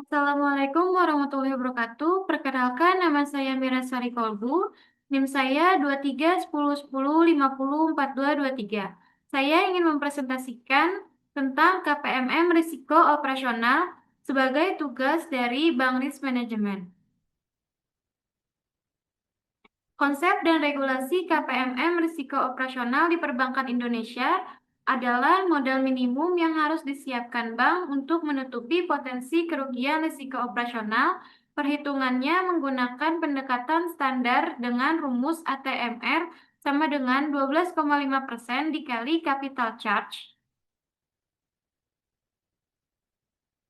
Assalamualaikum warahmatullahi wabarakatuh. Perkenalkan, nama saya Mira Sari Kolbu. NIM saya 23 10 10 50 42 23. Saya ingin mempresentasikan tentang KPMM Risiko Operasional sebagai tugas dari Bank Risk Management. Konsep dan regulasi KPMM risiko operasional di perbankan Indonesia adalah modal minimum yang harus disiapkan bank untuk menutupi potensi kerugian risiko operasional. Perhitungannya menggunakan pendekatan standar dengan rumus ATMR sama dengan 12,5% dikali capital charge.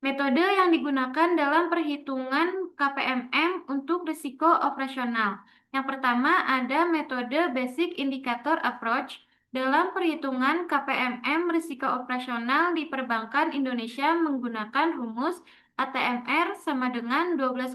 Metode yang digunakan dalam perhitungan KPMM untuk risiko operasional. Yang pertama ada metode Basic Indicator Approach. Dalam perhitungan KPMM risiko operasional di perbankan Indonesia menggunakan rumus ATMR sama dengan 12,5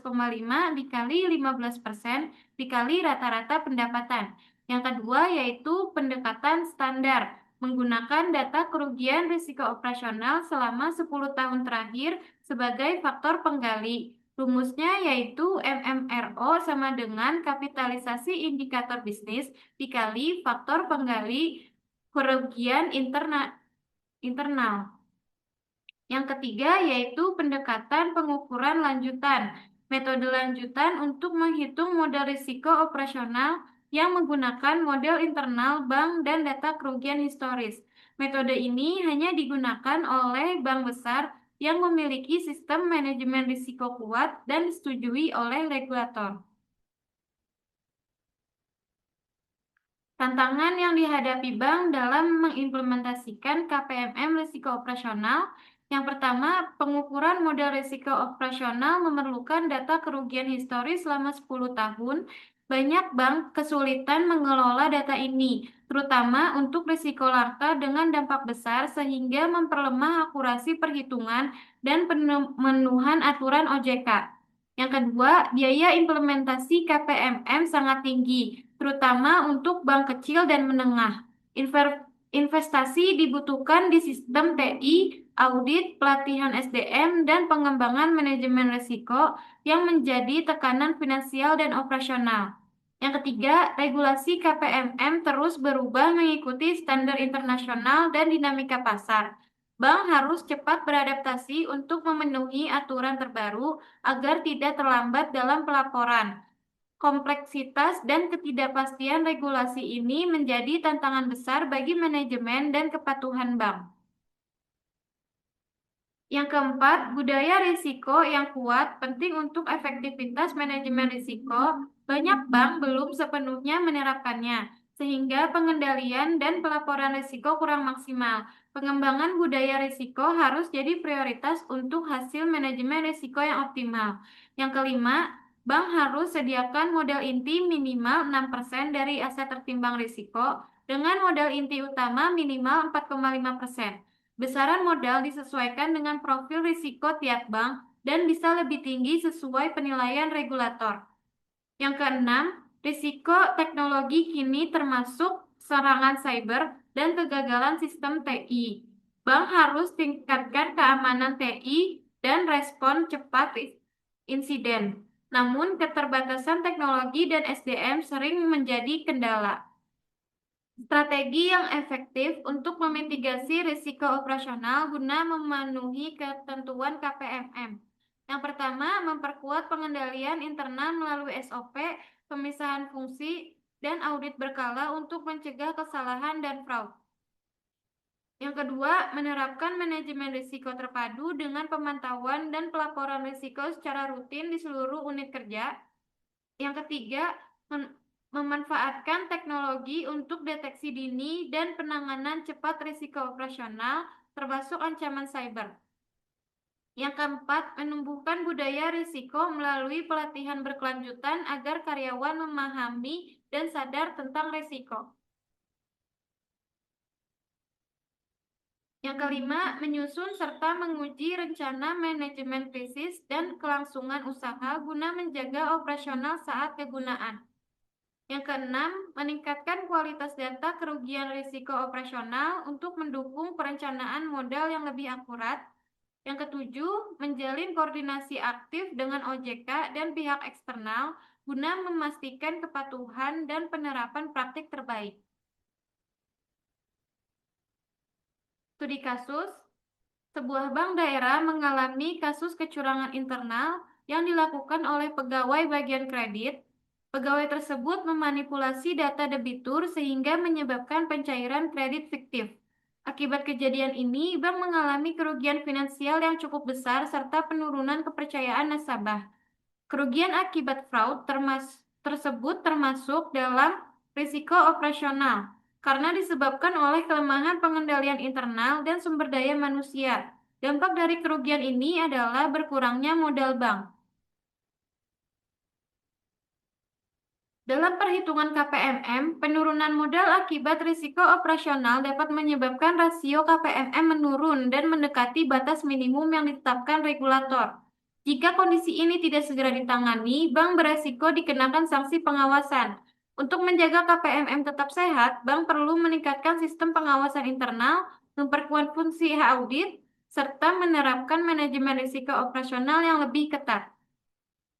dikali 15% dikali rata-rata pendapatan. Yang kedua yaitu pendekatan standar menggunakan data kerugian risiko operasional selama 10 tahun terakhir sebagai faktor penggali. Rumusnya yaitu MMRO sama dengan kapitalisasi indikator bisnis dikali faktor penggali kerugian internal. Yang ketiga yaitu pendekatan pengukuran lanjutan. Metode lanjutan untuk menghitung modal risiko operasional yang menggunakan model internal bank dan data kerugian historis. Metode ini hanya digunakan oleh bank besar yang memiliki sistem manajemen risiko kuat dan disetujui oleh regulator. Tantangan yang dihadapi bank dalam mengimplementasikan KPMM risiko operasional. Yang pertama, pengukuran modal risiko operasional memerlukan data kerugian historis selama 10 tahun. Banyak bank kesulitan mengelola data ini, terutama untuk risiko larta dengan dampak besar sehingga memperlemah akurasi perhitungan dan pemenuhan aturan OJK. Yang kedua, biaya implementasi KPMM sangat tinggi, terutama untuk bank kecil dan menengah. Investasi dibutuhkan di sistem TI, audit, pelatihan SDM, dan pengembangan manajemen risiko yang menjadi tekanan finansial dan operasional. Yang ketiga, regulasi KPMM terus berubah mengikuti standar internasional dan dinamika pasar. Bank harus cepat beradaptasi untuk memenuhi aturan terbaru agar tidak terlambat dalam pelaporan. Kompleksitas dan ketidakpastian regulasi ini menjadi tantangan besar bagi manajemen dan kepatuhan bank. Yang keempat, budaya risiko yang kuat penting untuk efektivitas manajemen risiko. Banyak bank belum sepenuhnya menerapkannya, sehingga pengendalian dan pelaporan risiko kurang maksimal. Pengembangan budaya risiko harus jadi prioritas untuk hasil manajemen risiko yang optimal. Yang kelima, bank harus sediakan modal inti minimal 6% dari aset tertimbang risiko dengan modal inti utama minimal 4,5%. Besaran modal disesuaikan dengan profil risiko tiap bank dan bisa lebih tinggi sesuai penilaian regulator. Yang keenam, risiko teknologi kini termasuk serangan cyber dan kegagalan sistem TI. Bank harus tingkatkan keamanan TI dan respon cepat insiden. Namun, keterbatasan teknologi dan SDM sering menjadi kendala. Strategi yang efektif untuk memitigasi risiko operasional guna memenuhi ketentuan KPMM. Yang pertama, memperkuat pengendalian internal melalui SOP, pemisahan fungsi, dan audit berkala untuk mencegah kesalahan dan fraud. Yang kedua, menerapkan manajemen risiko terpadu dengan pemantauan dan pelaporan risiko secara rutin di seluruh unit kerja. Yang ketiga, memanfaatkan teknologi untuk deteksi dini dan penanganan cepat risiko operasional, termasuk ancaman cyber. Yang keempat, menumbuhkan budaya risiko melalui pelatihan berkelanjutan agar karyawan memahami dan sadar tentang risiko. Yang kelima, menyusun serta menguji rencana manajemen krisis dan kelangsungan usaha guna menjaga operasional saat kegunaan. Yang keenam, meningkatkan kualitas data kerugian risiko operasional untuk mendukung perencanaan modal yang lebih akurat. Yang ketujuh, menjalin koordinasi aktif dengan OJK dan pihak eksternal guna memastikan kepatuhan dan penerapan praktik terbaik. Studi kasus, sebuah bank daerah mengalami kasus kecurangan internal yang dilakukan oleh pegawai bagian kredit. Pegawai tersebut memanipulasi data debitur sehingga menyebabkan pencairan kredit fiktif. Akibat kejadian ini, bank mengalami kerugian finansial yang cukup besar serta penurunan kepercayaan nasabah. Kerugian akibat fraud tersebut termasuk dalam risiko operasional karena disebabkan oleh kelemahan pengendalian internal dan sumber daya manusia. Dampak dari kerugian ini adalah berkurangnya modal bank. Dalam perhitungan KPMM, penurunan modal akibat risiko operasional dapat menyebabkan rasio KPMM menurun dan mendekati batas minimum yang ditetapkan regulator. Jika kondisi ini tidak segera ditangani, bank beresiko dikenakan sanksi pengawasan. Untuk menjaga KPMM tetap sehat, bank perlu meningkatkan sistem pengawasan internal, memperkuat fungsi audit, serta menerapkan manajemen risiko operasional yang lebih ketat.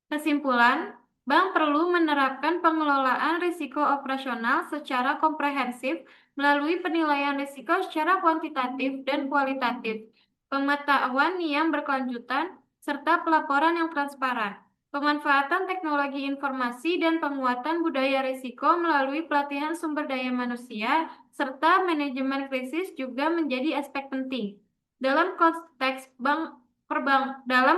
Kesimpulan, bank perlu menerapkan pengelolaan risiko operasional secara komprehensif melalui penilaian risiko secara kuantitatif dan kualitatif, pengetahuan yang berkelanjutan, serta pelaporan yang transparan. Pemanfaatan teknologi informasi dan penguatan budaya risiko melalui pelatihan sumber daya manusia serta manajemen krisis juga menjadi aspek penting. Dalam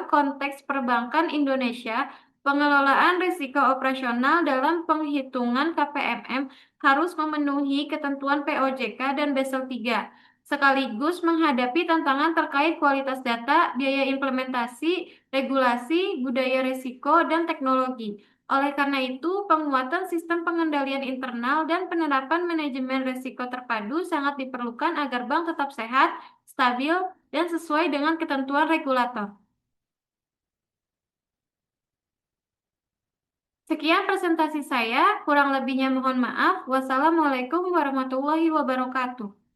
konteks perbankan Indonesia, pengelolaan risiko operasional dalam penghitungan KPMM harus memenuhi ketentuan POJK dan Basel III, sekaligus menghadapi tantangan terkait kualitas data, biaya implementasi, regulasi, budaya risiko, dan teknologi. Oleh karena itu, penguatan sistem pengendalian internal dan penerapan manajemen risiko terpadu sangat diperlukan agar bank tetap sehat, stabil, dan sesuai dengan ketentuan regulator. Sekian presentasi saya, kurang lebihnya mohon maaf. Wassalamualaikum warahmatullahi wabarakatuh.